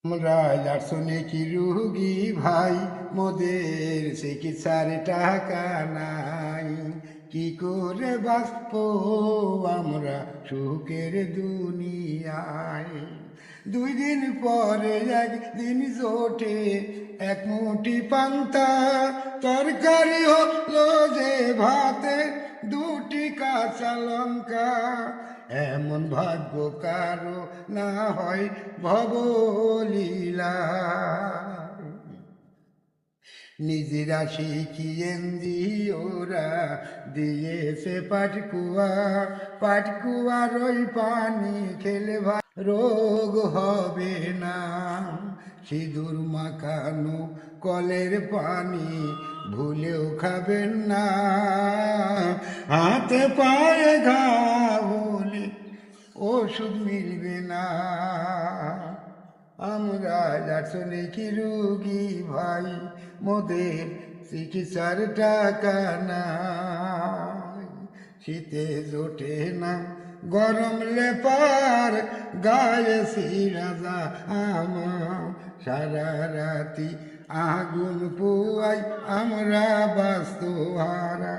আমরা যাচ্ছনে কি রুগী ভাই, মোদের চিকিৎসার টাকা নাই। কি করে বাঁচবো আমরা সুখের দুনিয়ায়। 2 দিন পরে একদিন জোটে এক মুঠি পান্তা, তরকারি হলো যে ভাতে 2টি কাঁচা লঙ্কা। এমন ভাগ্য কারো না হয় ভবলীলা। নিজেরা শিখিয়েন ওরা দিয়েছে পাটকুয়ার ওই পানি খেলে রোগ হবে না। সিঁদুর মাখানো কলের পানি ভুলেও খাবেন না। হাতে পায়ে ঘা হলে ওষুধ মিলবে না। আমরা আসলে কি রুগী ভাই, মোদের চিকিৎসার টাকা নাই। শীতে জোটে না গরম লেপার গায়ে সিরাজা আমার, সারা রাতি আগুন পোয়াই আমরা বাস্তু হারা।